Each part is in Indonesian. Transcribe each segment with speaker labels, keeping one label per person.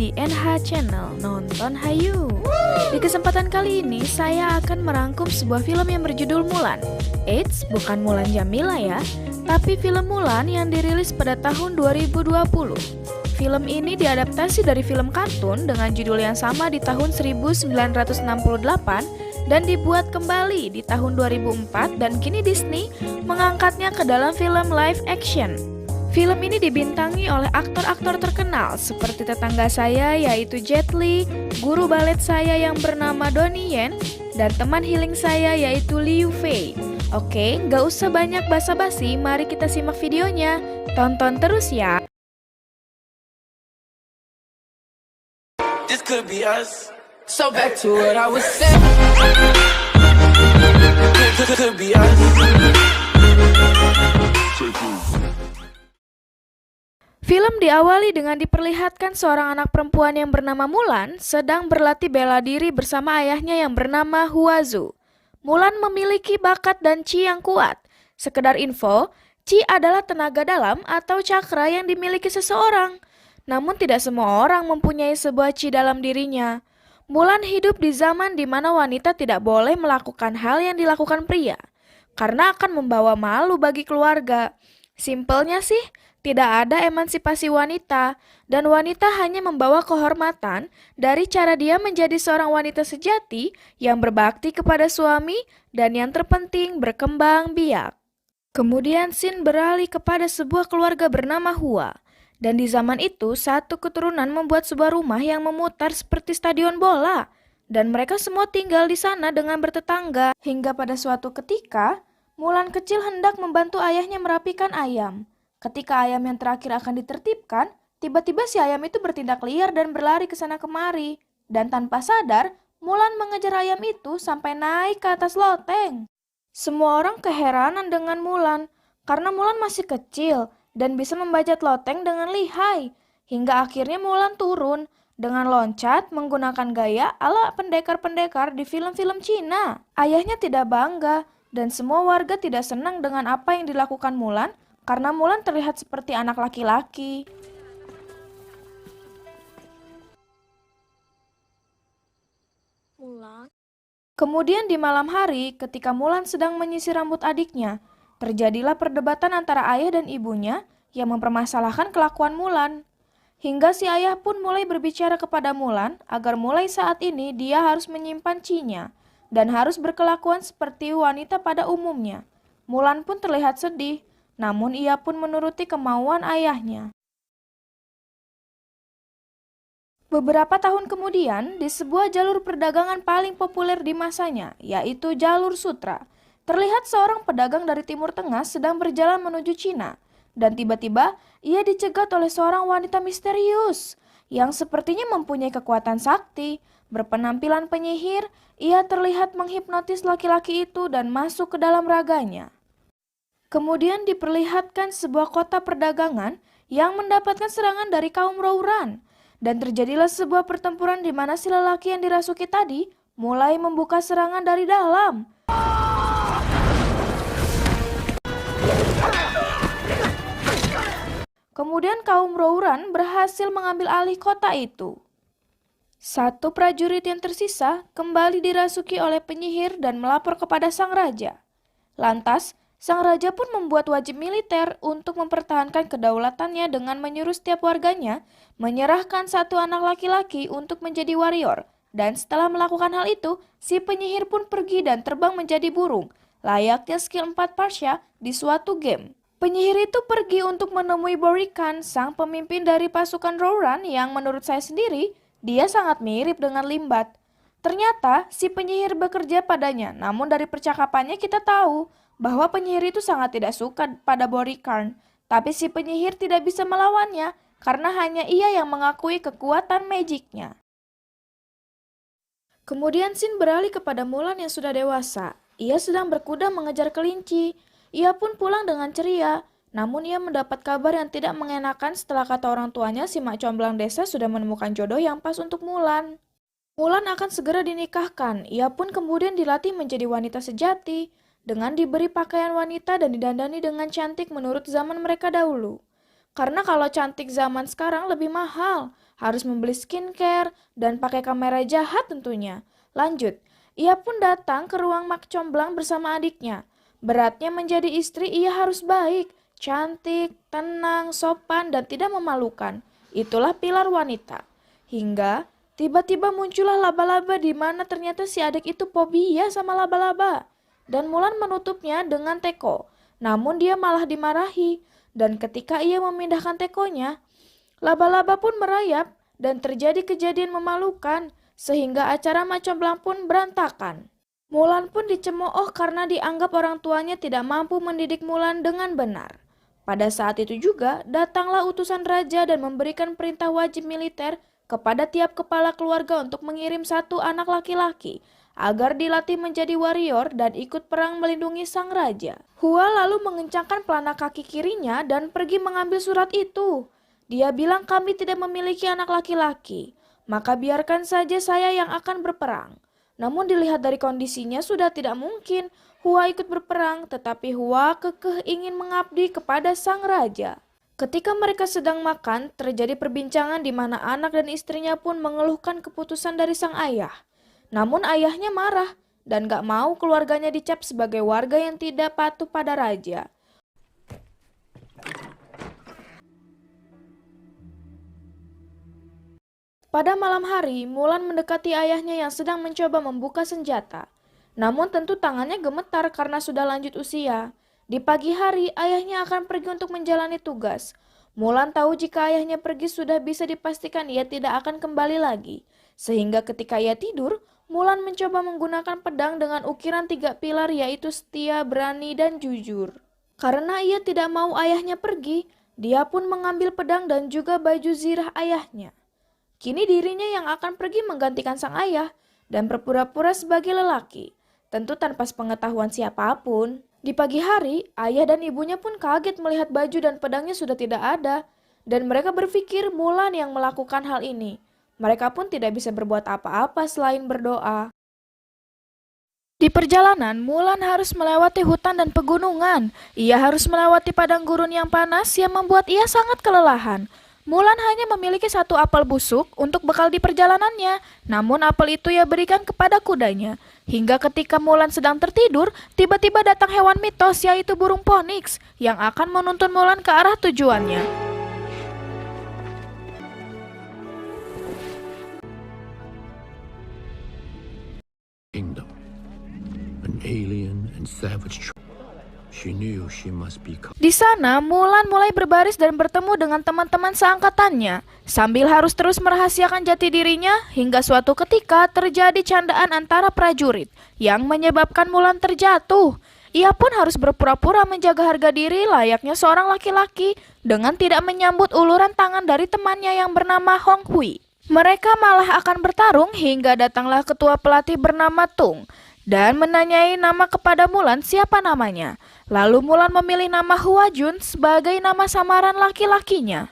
Speaker 1: di NH Channel, nonton hayu. Di kesempatan kali ini saya akan merangkum sebuah film yang berjudul Mulan. Eits, bukan Mulan Jamila ya, tapi film Mulan yang dirilis pada tahun 2020. Film ini diadaptasi dari film kartun dengan judul yang sama di tahun 1968 dan dibuat kembali di tahun 2004 dan kini Disney mengangkatnya ke dalam film live action. Film ini dibintangi oleh aktor-aktor terkenal seperti tetangga saya yaitu Jet Li, guru balet saya yang bernama Donnie Yen, dan teman healing saya yaitu Liu Fei. Oke, nggak usah banyak basa-basi, mari kita simak videonya. Tonton terus ya.
Speaker 2: This could be us. So back to what I was saying. Could be us.
Speaker 1: Film diawali dengan diperlihatkan seorang anak perempuan yang bernama Mulan sedang berlatih bela diri bersama ayahnya yang bernama Huazu. Mulan memiliki bakat dan chi yang kuat. Sekedar info, chi adalah tenaga dalam atau cakra yang dimiliki seseorang. Namun tidak semua orang mempunyai sebuah chi dalam dirinya. Mulan hidup di zaman di mana wanita tidak boleh melakukan hal yang dilakukan pria, karena akan membawa malu bagi keluarga. Simpelnya sih, tidak ada emansipasi wanita, dan wanita hanya membawa kehormatan dari cara dia menjadi seorang wanita sejati yang berbakti kepada suami dan yang terpenting berkembang biak. Kemudian scene beralih kepada sebuah keluarga bernama Hua. Dan di zaman itu, satu keturunan membuat sebuah rumah yang memutar seperti stadion bola. Dan mereka semua tinggal di sana dengan bertetangga. Hingga pada suatu ketika, Mulan kecil hendak membantu ayahnya merapikan ayam. Ketika ayam yang terakhir akan ditertibkan, tiba-tiba si ayam itu bertindak liar dan berlari ke sana kemari. Dan tanpa sadar, Mulan mengejar ayam itu sampai naik ke atas loteng. Semua orang keheranan dengan Mulan, karena Mulan masih kecil dan bisa membajak loteng dengan lihai. Hingga akhirnya Mulan turun dengan loncat menggunakan gaya ala pendekar-pendekar di film-film Cina. Ayahnya tidak bangga dan semua warga tidak senang dengan apa yang dilakukan Mulan karena Mulan terlihat seperti anak laki-laki. Kemudian di malam hari, ketika Mulan sedang menyisir rambut adiknya, terjadilah perdebatan antara ayah dan ibunya yang mempermasalahkan kelakuan Mulan. Hingga si ayah pun mulai berbicara kepada Mulan agar mulai saat ini dia harus menyimpan chi-nya dan harus berkelakuan seperti wanita pada umumnya. Mulan pun terlihat sedih, namun ia pun menuruti kemauan ayahnya. Beberapa tahun kemudian, di sebuah jalur perdagangan paling populer di masanya, yaitu jalur sutra, terlihat seorang pedagang dari Timur Tengah sedang berjalan menuju Cina. Dan tiba-tiba, ia dicegat oleh seorang wanita misterius yang sepertinya mempunyai kekuatan sakti. Berpenampilan penyihir, ia terlihat menghipnotis laki-laki itu dan masuk ke dalam raganya. Kemudian diperlihatkan sebuah kota perdagangan yang mendapatkan serangan dari kaum Rouran. Dan terjadilah sebuah pertempuran di mana si lelaki yang dirasuki tadi mulai membuka serangan dari dalam. Kemudian kaum Rouran berhasil mengambil alih kota itu. Satu prajurit yang tersisa kembali dirasuki oleh penyihir dan melapor kepada sang raja. Lantas, sang raja pun membuat wajib militer untuk mempertahankan kedaulatannya dengan menyuruh setiap warganya menyerahkan satu anak laki-laki untuk menjadi warrior. Dan setelah melakukan hal itu, si penyihir pun pergi dan terbang menjadi burung, layaknya skill 4 Pasha di suatu game. Penyihir itu pergi untuk menemui Borikan, sang pemimpin dari pasukan Rouran yang menurut saya sendiri, dia sangat mirip dengan Limbat. Ternyata si penyihir bekerja padanya, namun dari percakapannya kita tahu bahwa penyihir itu sangat tidak suka pada Borikan. Tapi si penyihir tidak bisa melawannya karena hanya ia yang mengakui kekuatan magicnya. Kemudian scene beralih kepada Mulan yang sudah dewasa. Ia sedang berkuda mengejar kelinci. Ia pun pulang dengan ceria, namun ia mendapat kabar yang tidak mengenakan setelah kata orang tuanya si mak comblang desa sudah menemukan jodoh yang pas untuk Mulan. Mulan akan segera dinikahkan, ia pun kemudian dilatih menjadi wanita sejati, dengan diberi pakaian wanita dan didandani dengan cantik menurut zaman mereka dahulu. Karena kalau cantik zaman sekarang lebih mahal, harus membeli skincare dan pakai kamera jahat tentunya. Lanjut, ia pun datang ke ruang Mak Comblang bersama adiknya. Beratnya menjadi istri, ia harus baik, cantik, tenang, sopan, dan tidak memalukan. Itulah pilar wanita. Hingga tiba-tiba muncullah laba-laba di mana ternyata si adik itu fobia sama laba-laba. Dan Mulan menutupnya dengan teko. Namun dia malah dimarahi. Dan ketika ia memindahkan tekonya, laba-laba pun merayap dan terjadi kejadian memalukan sehingga acara Mak Comblang pun berantakan. Mulan pun dicemooh karena dianggap orang tuanya tidak mampu mendidik Mulan dengan benar. Pada saat itu juga datanglah utusan raja dan memberikan perintah wajib militer kepada tiap kepala keluarga untuk mengirim satu anak laki-laki agar dilatih menjadi warrior dan ikut perang melindungi sang raja. Hua lalu mengencangkan pelana kaki kirinya dan pergi mengambil surat itu. Dia bilang, kami tidak memiliki anak laki-laki, maka biarkan saja saya yang akan berperang. Namun dilihat dari kondisinya sudah tidak mungkin Hua ikut berperang, tetapi Hua kekeh ingin mengabdi kepada sang raja. Ketika mereka sedang makan, terjadi perbincangan di mana anak dan istrinya pun mengeluhkan keputusan dari sang ayah. Namun ayahnya marah dan gak mau keluarganya dicap sebagai warga yang tidak patuh pada raja. Pada malam hari, Mulan mendekati ayahnya yang sedang mencoba membuka senjata. Namun tentu tangannya gemetar karena sudah lanjut usia. Di pagi hari, ayahnya akan pergi untuk menjalani tugas. Mulan tahu jika ayahnya pergi sudah bisa dipastikan ia tidak akan kembali lagi. Sehingga ketika ia tidur, Mulan mencoba menggunakan pedang dengan ukiran 3 pilar yaitu setia, berani, dan jujur. Karena ia tidak mau ayahnya pergi, dia pun mengambil pedang dan juga baju zirah ayahnya. Kini dirinya yang akan pergi menggantikan sang ayah dan berpura-pura sebagai lelaki, tentu tanpa sepengetahuan siapapun. Di pagi hari, ayah dan ibunya pun kaget melihat baju dan pedangnya sudah tidak ada, dan mereka berpikir Mulan yang melakukan hal ini. Mereka pun tidak bisa berbuat apa-apa selain berdoa. Di perjalanan, Mulan harus melewati hutan dan pegunungan. Ia harus melewati padang gurun yang panas yang membuat ia sangat kelelahan. Mulan hanya memiliki 1 apel busuk untuk bekal di perjalanannya, namun apel itu ia berikan kepada kudanya. Hingga ketika Mulan sedang tertidur, tiba-tiba datang hewan mitos yaitu burung Phoenix yang akan menuntun Mulan ke arah tujuannya.
Speaker 3: Kingdom, an alien and savage. She knew she must be.
Speaker 1: Di sana, Mulan mulai berbaris dan bertemu dengan teman-teman seangkatannya, sambil harus terus merahasiakan jati dirinya hingga suatu ketika terjadi candaan antara prajurit yang menyebabkan Mulan terjatuh. Ia pun harus berpura-pura menjaga harga diri layaknya seorang laki-laki dengan tidak menyambut uluran tangan dari temannya yang bernama Hong Hui. Mereka malah akan bertarung hingga datanglah ketua pelatih bernama Tung dan menanyai nama kepada Mulan siapa namanya. Lalu Mulan memilih nama Hua Jun sebagai nama samaran laki-lakinya.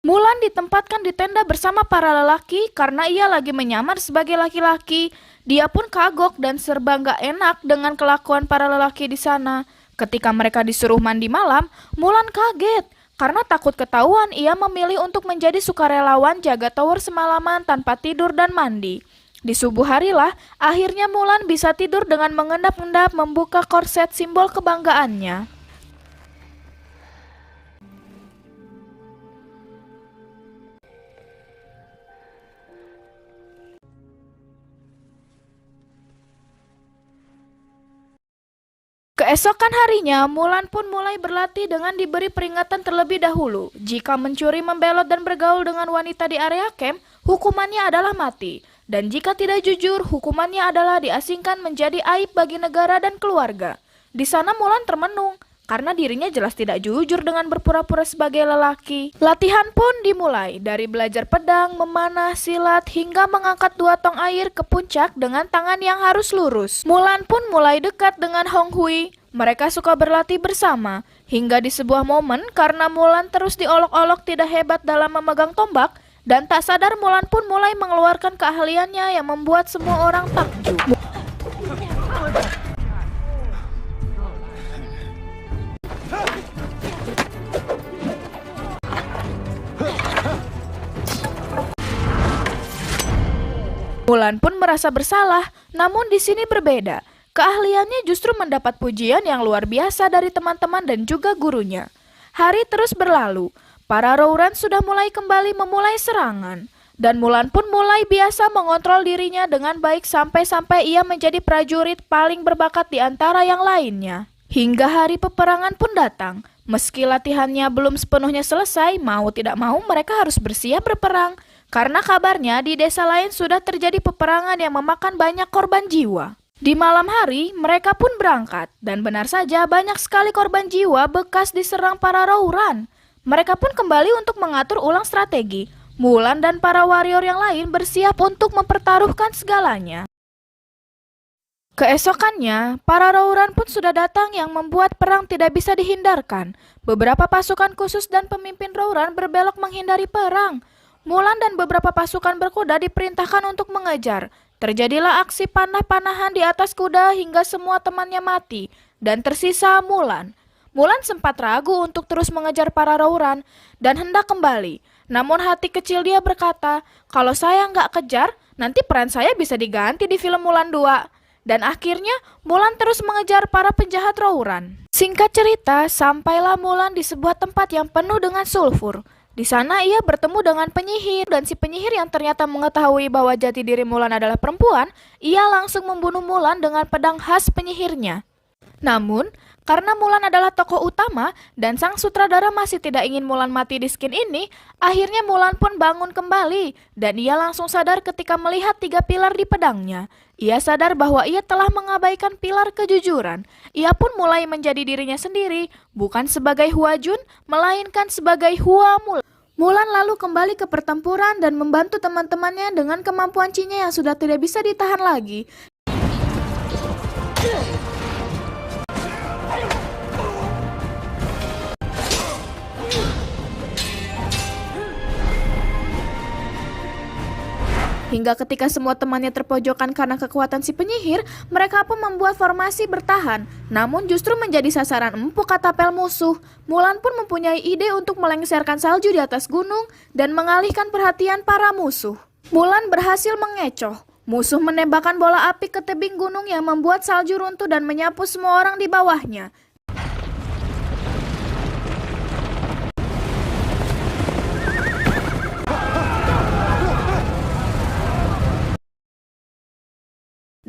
Speaker 1: Mulan ditempatkan di tenda bersama para lelaki karena ia lagi menyamar sebagai laki-laki. Dia pun kagok dan serba gak enak dengan kelakuan para lelaki di sana. Ketika mereka disuruh mandi malam, Mulan kaget. Karena takut ketahuan, ia memilih untuk menjadi sukarelawan jaga tower semalaman tanpa tidur dan mandi. Di subuh harilah, akhirnya Mulan bisa tidur dengan mengendap-endap membuka korset simbol kebanggaannya. Keesokan harinya, Mulan pun mulai berlatih dengan diberi peringatan terlebih dahulu. Jika mencuri, membelot, dan bergaul dengan wanita di area camp, hukumannya adalah mati. Dan jika tidak jujur, hukumannya adalah diasingkan menjadi aib bagi negara dan keluarga. Di sana Mulan termenung, karena dirinya jelas tidak jujur dengan berpura-pura sebagai lelaki. Latihan pun dimulai, dari belajar pedang, memanah, silat, hingga mengangkat 2 tong air ke puncak dengan tangan yang harus lurus. Mulan pun mulai dekat dengan Hong Hui. Mereka suka berlatih bersama, hingga di sebuah momen karena Mulan terus diolok-olok tidak hebat dalam memegang tombak, dan tak sadar Mulan pun mulai mengeluarkan keahliannya yang membuat semua orang takjub. merasa bersalah, namun di sini berbeda. Keahliannya justru mendapat pujian yang luar biasa dari teman-teman dan juga gurunya. Hari terus berlalu, para Rouran sudah mulai kembali memulai serangan. Dan Mulan pun mulai biasa mengontrol dirinya dengan baik sampai-sampai ia menjadi prajurit paling berbakat di antara yang lainnya. Hingga hari peperangan pun datang. Meski latihannya belum sepenuhnya selesai, mau tidak mau mereka harus bersiap berperang. Karena kabarnya di desa lain sudah terjadi peperangan yang memakan banyak korban jiwa. Di malam hari, mereka pun berangkat. Dan benar saja banyak sekali korban jiwa bekas diserang para Rouran. Mereka pun kembali untuk mengatur ulang strategi. Mulan dan para warrior yang lain bersiap untuk mempertaruhkan segalanya. Keesokannya, para Rouran pun sudah datang yang membuat perang tidak bisa dihindarkan. Beberapa pasukan khusus dan pemimpin Rouran berbelok menghindari perang. Mulan dan beberapa pasukan berkuda diperintahkan untuk mengejar. Terjadilah aksi panah-panahan di atas kuda hingga semua temannya mati, dan tersisa Mulan. Mulan sempat ragu untuk terus mengejar para Rouran dan hendak kembali. Namun hati kecil dia berkata, kalau saya nggak kejar, nanti peran saya bisa diganti di film Mulan 2. Dan akhirnya Mulan terus mengejar para penjahat Rouran. Singkat cerita, sampailah Mulan di sebuah tempat yang penuh dengan sulfur. Di sana ia bertemu dengan penyihir, dan si penyihir yang ternyata mengetahui bahwa jati diri Mulan adalah perempuan, ia langsung membunuh Mulan dengan pedang khas penyihirnya. Namun, karena Mulan adalah tokoh utama dan sang sutradara masih tidak ingin Mulan mati di skin ini, akhirnya Mulan pun bangun kembali dan ia langsung sadar ketika melihat 3 pilar di pedangnya. Ia sadar bahwa ia telah mengabaikan pilar kejujuran. Ia pun mulai menjadi dirinya sendiri, bukan sebagai Hua Jun, melainkan sebagai Hua Mulan. Mulan lalu kembali ke pertempuran dan membantu teman-temannya dengan kemampuan Chi-nya yang sudah tidak bisa ditahan lagi. Hingga ketika semua temannya terpojokan karena kekuatan si penyihir, mereka pun membuat formasi bertahan. Namun justru menjadi sasaran empuk katapel musuh. Mulan pun mempunyai ide untuk melengsarkan salju di atas gunung dan mengalihkan perhatian para musuh. Mulan berhasil mengecoh. Musuh menembakkan bola api ke tebing gunung yang membuat salju runtuh dan menyapu semua orang di bawahnya.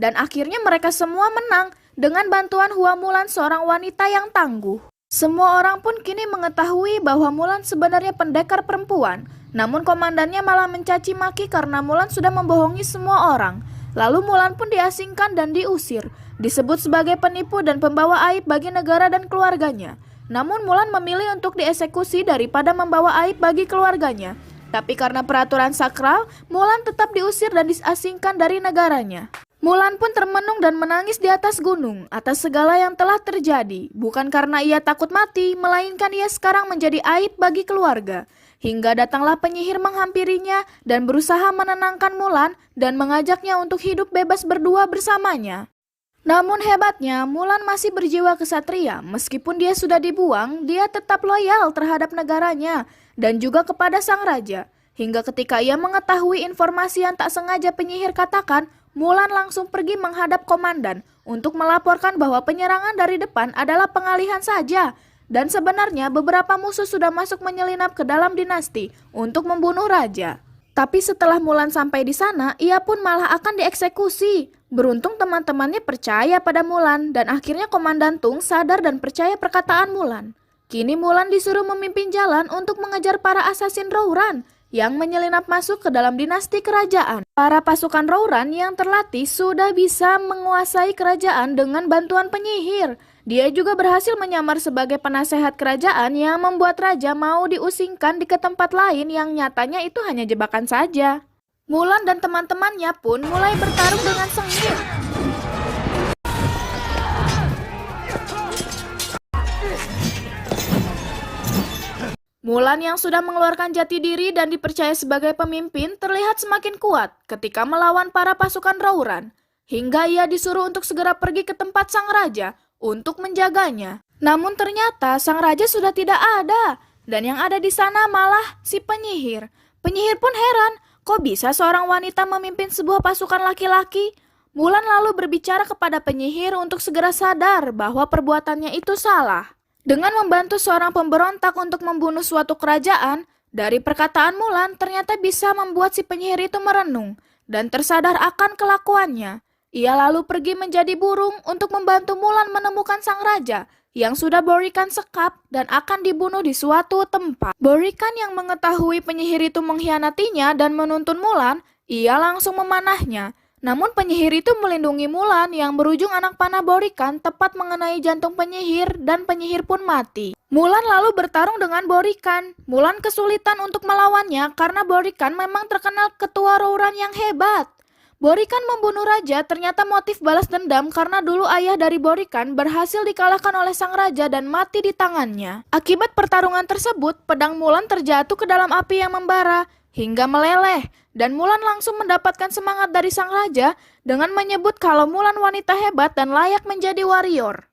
Speaker 1: Dan akhirnya mereka semua menang dengan bantuan Hua Mulan, seorang wanita yang tangguh. Semua orang pun kini mengetahui bahwa Mulan sebenarnya pendekar perempuan. Namun komandannya malah mencaci maki karena Mulan sudah membohongi semua orang. Lalu Mulan pun diasingkan dan diusir. Disebut sebagai penipu dan pembawa aib bagi negara dan keluarganya. Namun Mulan memilih untuk dieksekusi daripada membawa aib bagi keluarganya. Tapi karena peraturan sakral, Mulan tetap diusir dan diasingkan dari negaranya. Mulan pun termenung dan menangis di atas gunung atas segala yang telah terjadi. Bukan karena ia takut mati, melainkan ia sekarang menjadi aib bagi keluarga. Hingga datanglah penyihir menghampirinya dan berusaha menenangkan Mulan dan mengajaknya untuk hidup bebas berdua bersamanya. Namun hebatnya, Mulan masih berjiwa kesatria. Meskipun dia sudah dibuang, dia tetap loyal terhadap negaranya dan juga kepada sang raja. Hingga ketika ia mengetahui informasi yang tak sengaja penyihir katakan, Mulan langsung pergi menghadap komandan untuk melaporkan bahwa penyerangan dari depan adalah pengalihan saja. Dan sebenarnya beberapa musuh sudah masuk menyelinap ke dalam dinasti untuk membunuh raja. Tapi setelah Mulan sampai di sana, ia pun malah akan dieksekusi. Beruntung teman-temannya percaya pada Mulan dan akhirnya Komandan Tung sadar dan percaya perkataan Mulan. Kini Mulan disuruh memimpin jalan untuk mengejar para asasin Rouran yang menyelinap masuk ke dalam dinasti kerajaan. Para pasukan Rouran yang terlatih sudah bisa menguasai kerajaan dengan bantuan penyihir. Dia juga berhasil menyamar sebagai penasehat kerajaan yang membuat raja mau diusingkan ke tempat lain yang nyatanya itu hanya jebakan saja. Mulan dan teman-temannya pun mulai bertarung dengan sengit. Mulan yang sudah mengeluarkan jati diri dan dipercaya sebagai pemimpin terlihat semakin kuat ketika melawan para pasukan Rouran. Hingga ia disuruh untuk segera pergi ke tempat sang raja untuk menjaganya. Namun ternyata sang raja sudah tidak ada dan yang ada di sana malah si penyihir. Penyihir pun heran, Kok bisa seorang wanita memimpin sebuah pasukan laki-laki? Mulan lalu berbicara kepada penyihir untuk segera sadar bahwa perbuatannya itu salah. Dengan membantu seorang pemberontak untuk membunuh suatu kerajaan, dari perkataan Mulan ternyata bisa membuat si penyihir itu merenung dan tersadar akan kelakuannya. Ia lalu pergi menjadi burung untuk membantu Mulan menemukan sang raja yang sudah Borikan sekap dan akan dibunuh di suatu tempat. Borikan yang mengetahui penyihir itu mengkhianatinya dan menuntun Mulan, ia langsung memanahnya. Namun penyihir itu melindungi Mulan yang berujung anak panah Borikan tepat mengenai jantung penyihir dan penyihir pun mati. Mulan lalu bertarung dengan Borikan. Mulan kesulitan untuk melawannya karena Borikan memang terkenal ketua Rouran yang hebat. Borikan membunuh raja ternyata motif balas dendam karena dulu ayah dari Borikan berhasil dikalahkan oleh sang raja dan mati di tangannya. Akibat pertarungan tersebut, pedang Mulan terjatuh ke dalam api yang membara hingga meleleh. Dan Mulan langsung mendapatkan semangat dari sang raja dengan menyebut kalau Mulan wanita hebat dan layak menjadi warrior.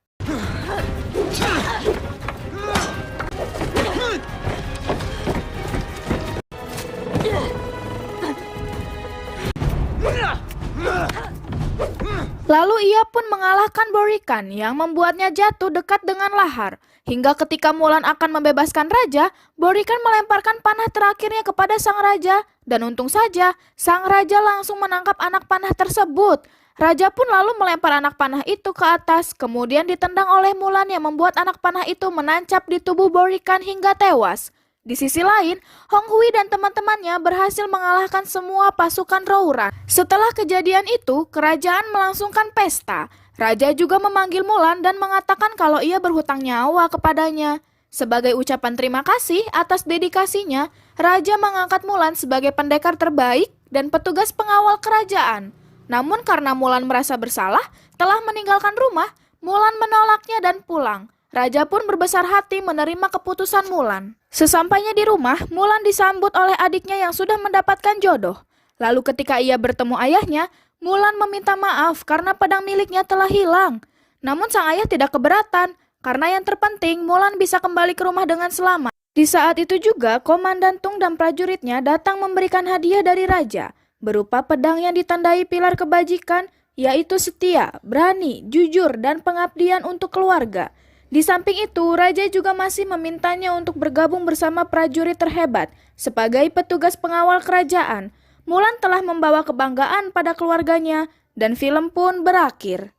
Speaker 1: Lalu ia pun mengalahkan Borikan yang membuatnya jatuh dekat dengan lahar. Hingga ketika Mulan akan membebaskan raja, Borikan melemparkan panah terakhirnya kepada sang raja. Dan untung saja, sang raja langsung menangkap anak panah tersebut. Raja pun lalu melempar anak panah itu ke atas, kemudian ditendang oleh Mulan yang membuat anak panah itu menancap di tubuh Borikan hingga tewas. Di sisi lain, Hong Hui dan teman-temannya berhasil mengalahkan semua pasukan Rouran. Setelah kejadian itu, kerajaan melangsungkan pesta. Raja juga memanggil Mulan dan mengatakan kalau ia berhutang nyawa kepadanya. Sebagai ucapan terima kasih atas dedikasinya, Raja mengangkat Mulan sebagai pendekar terbaik dan petugas pengawal kerajaan. Namun karena Mulan merasa bersalah, telah meninggalkan rumah, Mulan menolaknya dan pulang. Raja pun berbesar hati menerima keputusan Mulan. Sesampainya di rumah, Mulan disambut oleh adiknya yang sudah mendapatkan jodoh. Lalu ketika ia bertemu ayahnya, Mulan meminta maaf karena pedang miliknya telah hilang. Namun sang ayah tidak keberatan, karena yang terpenting Mulan bisa kembali ke rumah dengan selamat. Di saat itu juga, Komandan Tung dan prajuritnya datang memberikan hadiah dari raja, berupa pedang yang ditandai pilar kebajikan, yaitu setia, berani, jujur, dan pengabdian untuk keluarga. Di samping itu, raja juga masih memintanya untuk bergabung bersama prajurit terhebat sebagai petugas pengawal kerajaan. Mulan telah membawa kebanggaan pada keluarganya, dan film pun berakhir.